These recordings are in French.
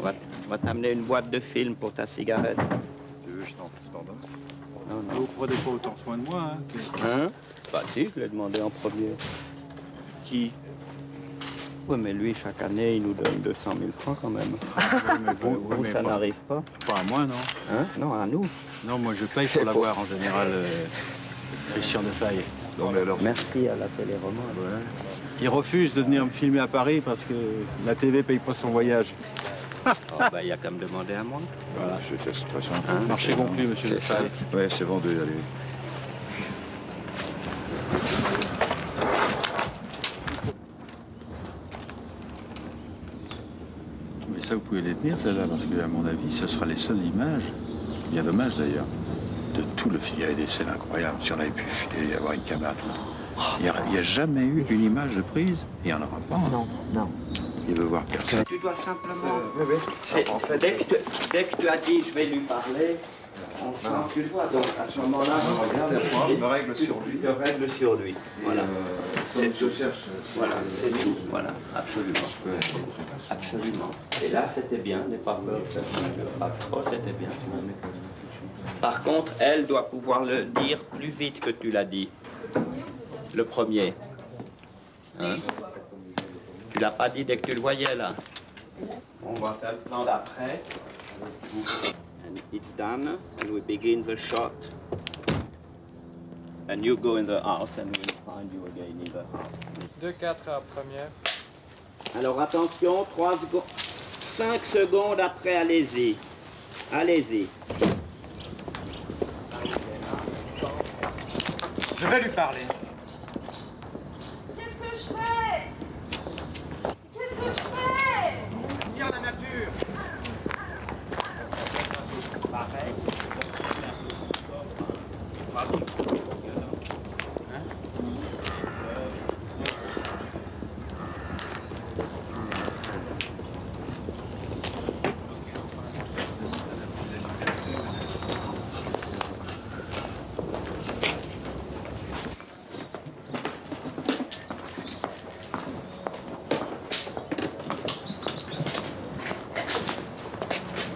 On va t'amener une boîte de film pour ta cigarette. Tu veux que je t'en donne? Non, non. Vous prenez pas autant soin de moi, hein? Hein? Bah si, je l'ai demandé en premier. Qui? Oui, mais lui, chaque année, il nous donne 200 000 francs quand même. Vous, ça n'arrive pas? Pas à moi, non. Hein? Non, à nous. Non, moi je paye pour l'avoir en général, Christian Defaille. Non, mais alors... Merci à la télé-roman. Ouais. Il refuse de venir me filmer à Paris parce que la TV paye pas son voyage. Oh, bah, il a qu'à me demander à moi. Voilà. C'est très simple. Hein? Marché conclu, monsieur Defaille. Ouais, c'est vendu, allez. Mais ça, vous pouvez les tenir, celle-là, parce que, à mon avis, ce sera les seules images, bien dommage d'ailleurs, de tout le film. Il y avait des scènes incroyables. Si on avait pu filer, avoir une caméra, tout. Il n'y a jamais eu une image de prise. Il n'y en aura pas. Non, non. Il veut voir personne. Tu dois simplement... Dès que tu as dit je vais lui parler, on sent, tu le vois. Donc à ce moment-là, je me règle sur lui. Je règle sur lui. Voilà. Je cherche. Voilà, c'est tout. Voilà, absolument. Absolument. Et là, c'était bien. N'aie pas peur de faire pas trop, c'était bien. Par contre, elle doit pouvoir le dire plus vite que tu l'as dit. Le premier. Hein? Tu l'as pas dit dès que tu le voyais, là. On va faire le plan d'après. And it's done, and we begin the shot. And you go in the house, and we'll find you again in the house. 2-4 à première. Alors attention, 5 secondes après, allez-y. Allez-y. Je vais lui parler. Qu'est-ce que je fais? Qu'est-ce que je fais? Viens la nature. Pareil.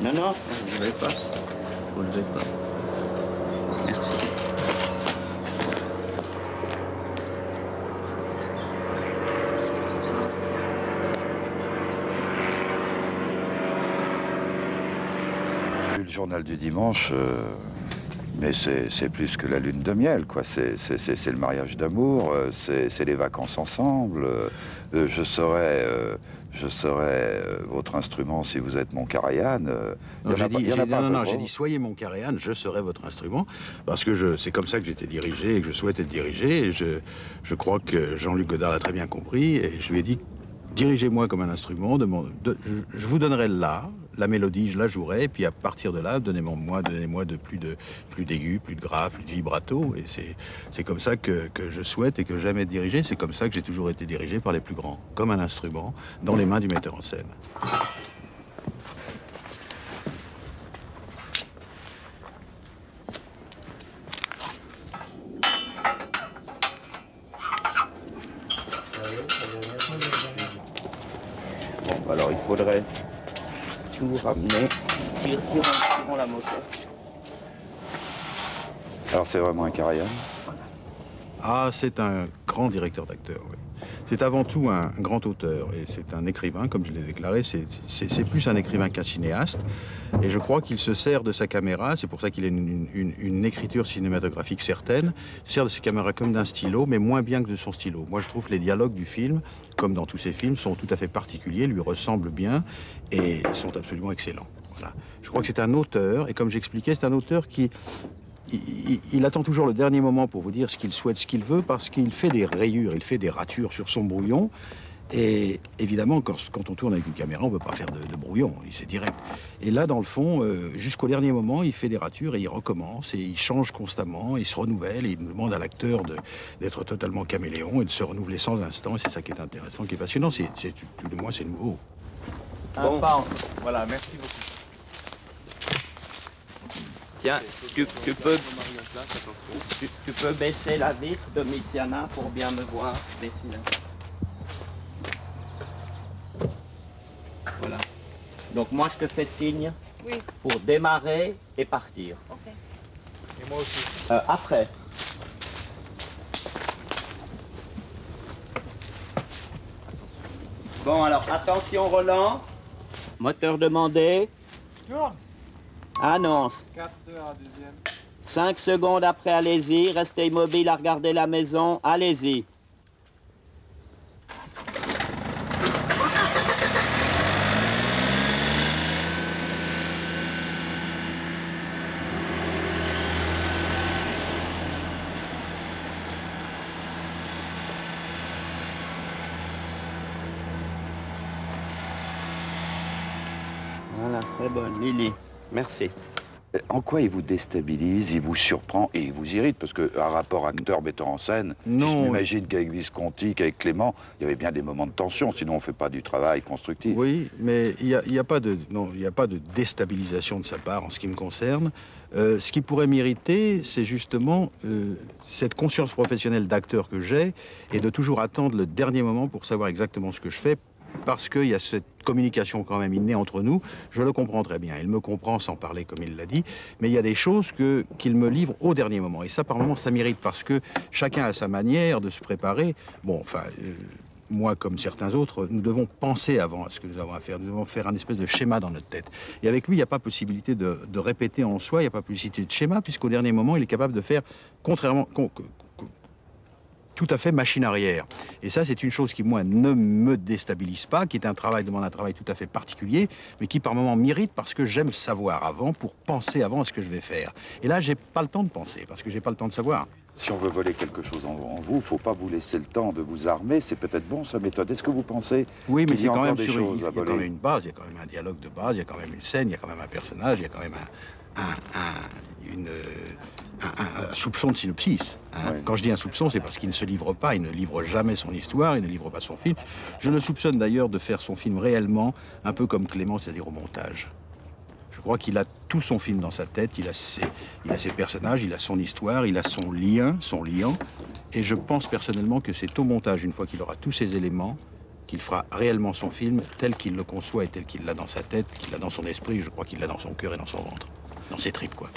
Non, non, vous ne levez pas. Vous ne levez pas. Merci. Le journal du dimanche, mais c'est plus que la lune de miel, quoi. C'est le mariage d'amour, c'est les vacances ensemble. Je serai votre instrument si vous êtes mon Karajan. J'ai dit soyez mon Karajan, je serai votre instrument, parce que c'est comme ça que j'étais dirigé et que je souhaite être dirigé. Et je crois que Jean-Luc Godard l'a très bien compris, et je lui ai dit dirigez-moi comme un instrument, je vous donnerai la mélodie, je la jouerai, et puis à partir de là, donnez-moi de plus d'aigus, plus de graves, plus de vibrato, et c'est comme ça que je souhaite et que j'aime être dirigé. C'est comme ça que j'ai toujours été dirigé par les plus grands, comme un instrument, dans les mains du metteur en scène. Bon, alors il faudrait tout ramener. Tirons la moto. Alors c'est vraiment un Karajan? Ah, c'est un grand directeur d'acteur, oui. C'est avant tout un grand auteur, et c'est un écrivain, comme je l'ai déclaré. C'est plus un écrivain qu'un cinéaste, et je crois qu'il se sert de sa caméra, c'est pour ça qu'il a une écriture cinématographique certaine, il sert de sa caméra comme d'un stylo, mais moins bien que de son stylo. Moi, je trouve que les dialogues du film, comme dans tous ses films, sont tout à fait particuliers, lui ressemblent bien, et sont absolument excellents. Voilà. Je crois que c'est un auteur, et comme j'expliquais, c'est un auteur qui... Il attend toujours le dernier moment pour vous dire ce qu'il souhaite, ce qu'il veut, parce qu'il fait des rayures, il fait des ratures sur son brouillon. Et évidemment, quand on tourne avec une caméra, on ne peut pas faire de brouillon, c'est direct. Et là, dans le fond, jusqu'au dernier moment, il fait des ratures et il recommence, et il change constamment, il se renouvelle, et il demande à l'acteur d'être totalement caméléon et de se renouveler sans instant. Et c'est ça qui est intéressant, qui est passionnant. Tout de moins, c'est nouveau. Un pas. Voilà, merci beaucoup. Tiens, tu peux baisser la vitre de Mitiana pour bien me voir. Voilà. Donc moi, je te fais signe Oui, pour démarrer et partir. ok. Et moi aussi. Après. Bon, alors, attention, Roland. Moteur demandé. Tourne. Annonce. 4 heures à deuxième. 5 secondes après, allez-y. Restez immobile à regarder la maison. Allez-y. Voilà, très bonne, Lily. Merci. En quoi il vous déstabilise, il vous surprend et il vous irrite? Parce qu'un rapport acteur-metteur en scène, Non, je m'imagine qu'avec Visconti, qu'avec Clément, il y avait bien des moments de tension, sinon on ne fait pas du travail constructif. Oui, mais il n'y a pas de déstabilisation de sa part en ce qui me concerne. Ce qui pourrait m'irriter, c'est justement cette conscience professionnelle d'acteur que j'ai et de toujours attendre le dernier moment pour savoir exactement ce que je fais, parce qu'il y a cette communication quand même innée entre nous. Je le comprends très bien. Il me comprend sans parler comme il l'a dit, mais il y a des choses qu'il me livre au dernier moment. Et ça, par moments, ça m'irrite parce que chacun a sa manière de se préparer. Bon, enfin... moi, comme certains autres, nous devons penser avant à ce que nous avons à faire. Nous devons faire un espèce de schéma dans notre tête. Et avec lui, il n'y a pas possibilité de répéter en soi, il n'y a pas possibilité de schéma, puisqu'au dernier moment, il est capable de faire contrairement... tout à fait machine arrière. Et ça, c'est une chose qui, moi, ne me déstabilise pas, qui est demande un travail tout à fait particulier, mais qui, par moments, m'irrite parce que j'aime savoir avant, pour penser avant à ce que je vais faire. Et là, j'ai pas le temps de penser, parce que j'ai pas le temps de savoir. Si on veut voler quelque chose en vous, il ne faut pas vous laisser le temps de vous armer. C'est peut-être bon, sa méthode. Est-ce que vous pensez Oui, mais qu'il y a quand encore même des sur choses il y à a quand voler? même une base, il y a quand même un dialogue de base, il y a quand même une scène, il y a quand même un personnage, il y a quand même un soupçon de synopsis. Hein. Oui. Quand je dis un soupçon, c'est parce qu'il ne se livre pas, il ne livre jamais son histoire, il ne livre pas son film. Je le soupçonne d'ailleurs de faire son film réellement, un peu comme Clément, c'est-à-dire au montage. Je crois qu'il a tout son film dans sa tête, il a ses personnages, il a son histoire, il a son liant. Et je pense personnellement que c'est au montage, une fois qu'il aura tous ces éléments, qu'il fera réellement son film tel qu'il le conçoit et tel qu'il l'a dans sa tête, qu'il l'a dans son esprit, je crois qu'il l'a dans son cœur et dans son ventre. Dans ses tripes, quoi.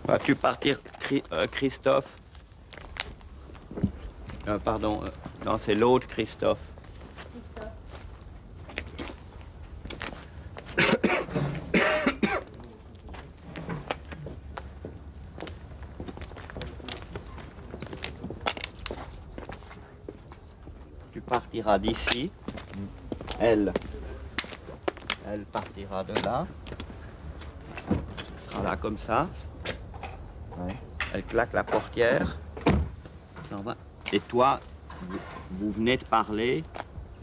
Vas-tu partir, Christophe? Pardon, non, c'est l'autre Christophe. Tu partiras d'ici. Elle partira de là. Elle sera là comme ça. Ouais. Elle claque la portière. Ça va. Et toi, vous venez de parler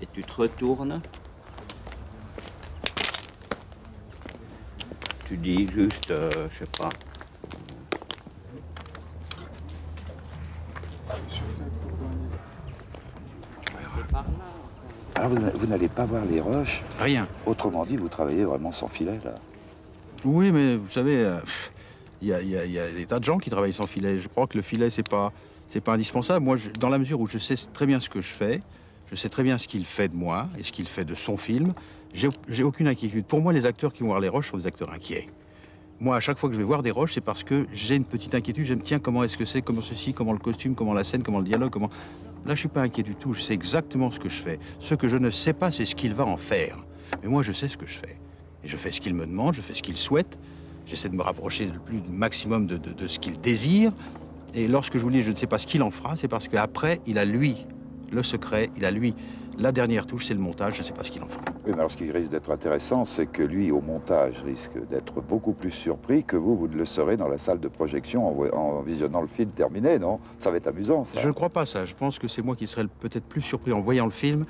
et tu te retournes. Tu dis juste, je sais pas. Alors vous n'allez pas voir les roches? Rien. Autrement dit, vous travaillez vraiment sans filet, là? Oui, mais vous savez, il y a des tas de gens qui travaillent sans filet. Je crois que le filet, c'est pas indispensable. Moi, dans la mesure où je sais très bien ce que je fais, je sais très bien ce qu'il fait de moi et ce qu'il fait de son film, j'ai aucune inquiétude. Pour moi, les acteurs qui vont voir les roches sont des acteurs inquiets. Moi, à chaque fois que je vais voir des roches, c'est parce que j'ai une petite inquiétude. Je me tiens, comment est-ce que c'est, comment ceci, comment le costume, comment la scène, comment le dialogue, comment... Là, je suis pas inquiet du tout. Je sais exactement ce que je fais. Ce que je ne sais pas, c'est ce qu'il va en faire. Mais moi, je sais ce que je fais. Et je fais ce qu'il me demande, je fais ce qu'il souhaite. J'essaie de me rapprocher le plus maximum de ce qu'il désire. Et lorsque je vous dis je ne sais pas ce qu'il en fera, c'est parce qu'après, il a lui le secret, il a lui la dernière touche, c'est le montage, je ne sais pas ce qu'il en fera. Oui, mais alors ce qui risque d'être intéressant, c'est que lui, au montage, risque d'être beaucoup plus surpris que vous ne le serez dans la salle de projection en visionnant le film terminé, non? Ça va être amusant, ça. Je ne crois pas ça. Je pense que c'est moi qui serai peut-être plus surpris en voyant le film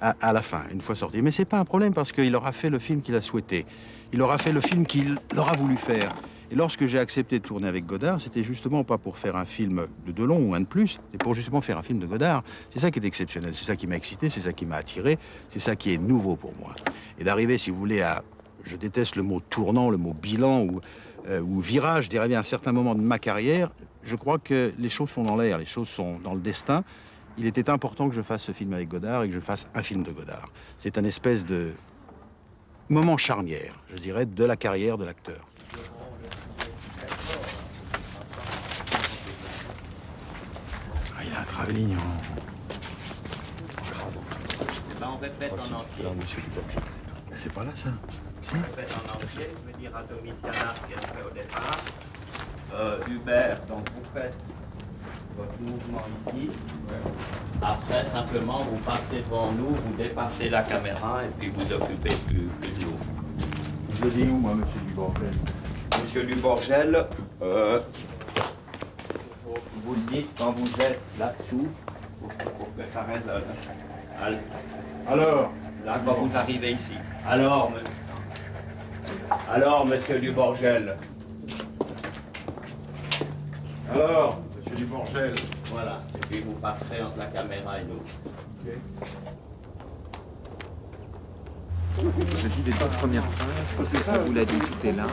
à la fin, une fois sorti. Mais c'est pas un problème parce qu'il aura fait le film qu'il a souhaité. Il aura fait le film qu'il aura voulu faire. Et lorsque j'ai accepté de tourner avec Godard, c'était justement pas pour faire un film de Delon ou un de plus, c'est pour justement faire un film de Godard. C'est ça qui est exceptionnel, c'est ça qui m'a excité, c'est ça qui m'a attiré, c'est ça qui est nouveau pour moi. Et d'arriver, si vous voulez, à je déteste le mot tournant, le mot bilan ou virage, je dirais bien à un certain moment de ma carrière, je crois que les choses sont dans l'air, les choses sont dans le destin. Il était important que je fasse ce film avec Godard et que je fasse un film de Godard. C'est un espèce de moment charnière, je dirais, de la carrière de l'acteur. Ah, il a un Gravelines On répète en entier. C'est pas là, ça. On répète en entier, je veux dire à Domitiana ce qu'elle fait au départ. Hubert, donc vous faites votre mouvement ici. Après, simplement, vous passez devant nous, vous dépassez la caméra et puis vous occupez plus de nous. Je le dis où, moi, monsieur Duborgel? Monsieur Duborgel, vous le dites quand vous êtes là-dessous pour que ça résonne. Alors, Là, quand vous arrivez ici. Alors, monsieur Duborgel. alors, monsieur Duborgel. Voilà. Et puis vous passerez entre la caméra et nous. Je dis les deux premières phrases, parce que vous l'a dit, tout est là.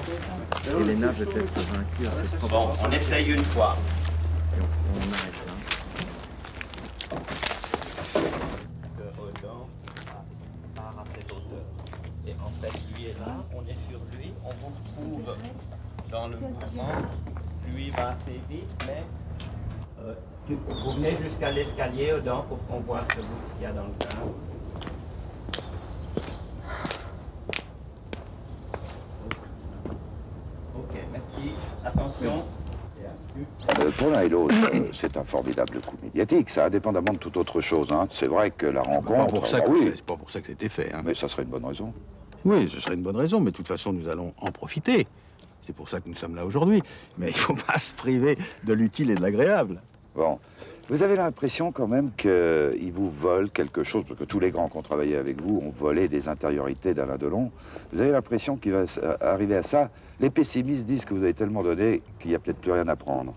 Elena veut être vaincue à ses propres Bon, on essaye une fois. Et on arrête là. Que Odin part à cette hauteur. Et en fait, lui est là, on est sur lui, on vous retrouve dans le mouvement. Lui va assez vite, mais vous venez jusqu'à l'escalier, Odin, pour qu'on voit ce bout qu'il y a dans le cadre. Ok, merci. Attention. Pour l'un et l'autre, c'est un formidable coup médiatique, ça, indépendamment de toute autre chose. Hein. C'est vrai que la rencontre... C'est pas pour ça que c'était fait. Hein. Mais ça serait une bonne raison. Oui, ce serait une bonne raison, mais de toute façon, nous allons en profiter. C'est pour ça que nous sommes là aujourd'hui. Mais il ne faut pas se priver de l'utile et de l'agréable. Bon. Vous avez l'impression quand même qu'ils vous volent quelque chose, parce que tous les grands qui ont travaillé avec vous ont volé des intériorités d'Alain Delon. Vous avez l'impression qu'il va arriver à ça. Les pessimistes disent que vous avez tellement donné qu'il n'y a peut-être plus rien à prendre.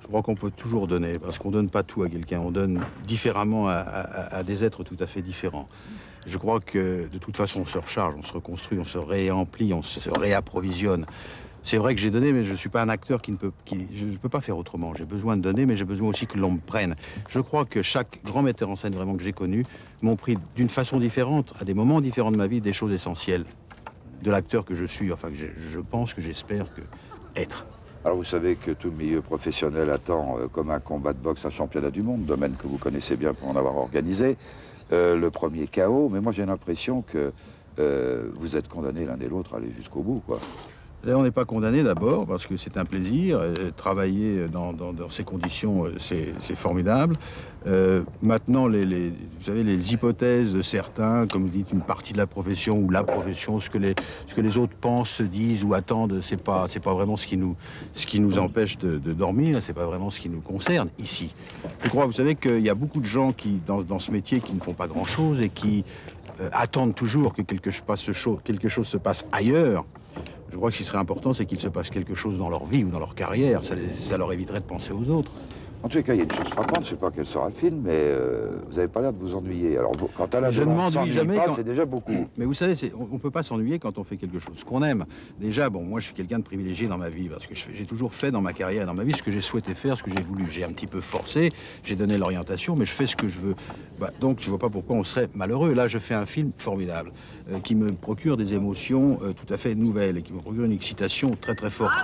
Je crois qu'on peut toujours donner, parce qu'on ne donne pas tout à quelqu'un. On donne différemment à des êtres tout à fait différents. Je crois que de toute façon, on se recharge, on se reconstruit, on se réamplit, on se réapprovisionne. C'est vrai que j'ai donné, mais je ne suis pas un acteur je ne peux pas faire autrement. J'ai besoin de donner, mais j'ai besoin aussi que l'on me prenne. Je crois que chaque grand metteur en scène vraiment que j'ai connu m'ont pris d'une façon différente, à des moments différents de ma vie, des choses essentielles de l'acteur que je suis, enfin que je pense, que j'espère être. Alors vous savez que tout le milieu professionnel attend comme un combat de boxe un championnat du monde, domaine que vous connaissez bien pour en avoir organisé, le premier KO, mais moi j'ai l'impression que vous êtes condamnés l'un et l'autre à aller jusqu'au bout, quoi. Là, on n'est pas condamné d'abord parce que c'est un plaisir. Travailler dans ces conditions, c'est formidable. Maintenant, vous savez, les hypothèses de certains, comme vous dites, une partie de la profession ou la profession, ce que les autres pensent, se disent ou attendent, c'est pas vraiment ce qui nous empêche de dormir. C'est pas vraiment ce qui nous concerne ici. Je crois, vous savez, qu'il y a beaucoup de gens dans ce métier qui ne font pas grand-chose et qui attendent toujours que quelque chose se passe ailleurs. Je crois que ce qui serait important, c'est qu'il se passe quelque chose dans leur vie ou dans leur carrière. Ça leur éviterait de penser aux autres. En tout cas, il y a une chose frappante, je ne sais pas quel sera le film, mais vous n'avez pas l'air de vous ennuyer. Alors, quand Alain Delon ne s'ennuie pas, c'est déjà beaucoup. Mais vous savez, on ne peut pas s'ennuyer quand on fait quelque chose qu'on aime. Déjà, bon, moi, je suis quelqu'un de privilégié dans ma vie, parce que j'ai toujours fait dans ma carrière et dans ma vie ce que j'ai souhaité faire, ce que j'ai voulu. J'ai un petit peu forcé, j'ai donné l'orientation, mais je fais ce que je veux. Donc, je ne vois pas pourquoi on serait malheureux. Là, je fais un film formidable, qui me procure des émotions tout à fait nouvelles et qui me procure une excitation très, très forte.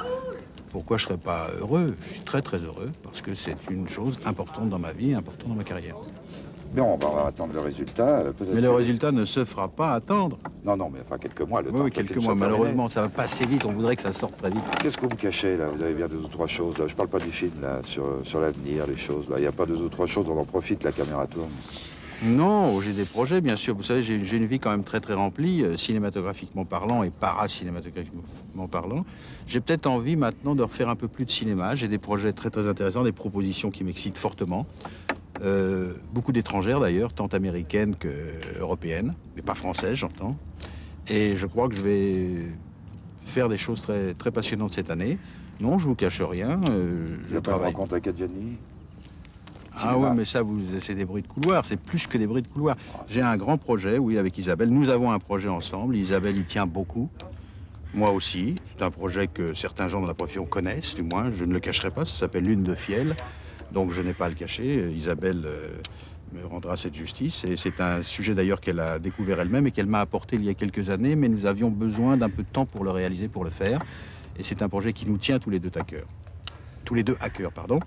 Pourquoi je ne serais pas heureux? Je suis très très heureux parce que c'est une chose importante dans ma vie, importante dans ma carrière. Mais on va attendre le résultat. Mais le résultat ne se fera pas attendre. Non, mais enfin quelques mois. Oui, quelques mois. Malheureusement, ça va pas assez vite. On voudrait que ça sorte très vite. Qu'est-ce que vous me cachez là? Vous avez bien deux ou trois choses là. Je parle pas du film là, sur l'avenir, les choses là. Il n'y a pas deux ou trois choses, on en profite, la caméra tourne. Non, j'ai des projets, bien sûr. Vous savez, j'ai une vie quand même très très remplie, cinématographiquement parlant et para-cinématographiquement parlant. J'ai peut-être envie maintenant de refaire un peu plus de cinéma. J'ai des projets très très intéressants, des propositions qui m'excitent fortement. Beaucoup d'étrangères d'ailleurs, tant américaines qu'européennes, mais pas françaises, j'entends. Et je crois que je vais faire des choses très, très passionnantes cette année. Non, je vous cache rien. Je travaille. travaille. Rencontre avec Adjani. Ah oui, mais ça, c'est des bruits de couloir, c'est plus que des bruits de couloir. J'ai un grand projet, oui, avec Isabelle. Nous avons un projet ensemble. Isabelle y tient beaucoup. Moi aussi. C'est un projet que certains gens de la profession connaissent, du moins. Je ne le cacherai pas. Ça s'appelle Lune de Fiel. Donc je n'ai pas à le cacher. Isabelle me rendra cette justice. Et c'est un sujet d'ailleurs qu'elle a découvert elle-même et qu'elle m'a apporté il y a quelques années. Mais nous avions besoin d'un peu de temps pour le réaliser, pour le faire. Et c'est un projet qui nous tient tous les deux à cœur. Tous les deux à cœur, pardon.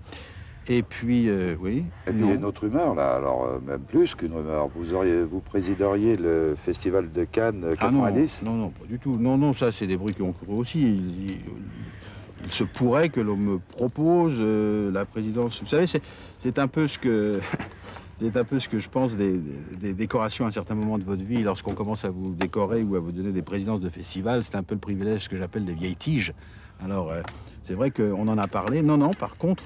Et puis, oui. Et puis il y a une autre rumeur, là, alors même plus qu'une rumeur. Vous présideriez le Festival de Cannes 90 non, pas du tout. Non, ça, c'est des bruits qui ont couru aussi. Il se pourrait que l'on me propose la présidence. Vous savez, c'est un peu ce que... C'est un peu ce que je pense des décorations à un certain moment de votre vie. Lorsqu'on commence à vous décorer ou à vous donner des présidences de festivals, c'est un peu le privilège, ce que j'appelle des vieilles tiges. Alors, c'est vrai qu'on en a parlé. Non, par contre...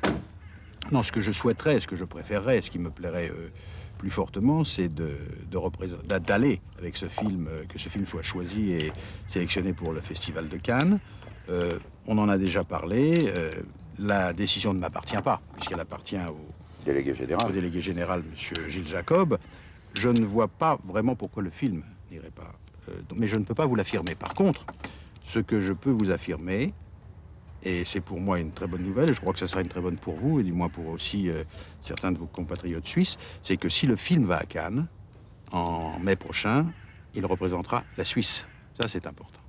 Non, ce que je souhaiterais, ce que je préférerais, ce qui me plairait plus fortement, c'est d'aller avec ce film, que ce film soit choisi et sélectionné pour le Festival de Cannes. On en a déjà parlé. La décision ne m'appartient pas, puisqu'elle appartient au délégué général, M. Gilles Jacob. Je ne vois pas vraiment pourquoi le film n'irait pas. Mais je ne peux pas vous l'affirmer. Par contre, ce que je peux vous affirmer, et c'est pour moi une très bonne nouvelle, et je crois que ça sera une très bonne pour vous, et du moins pour aussi certains de vos compatriotes suisses, c'est que si le film va à Cannes, en mai prochain, il représentera la Suisse. Ça, c'est important.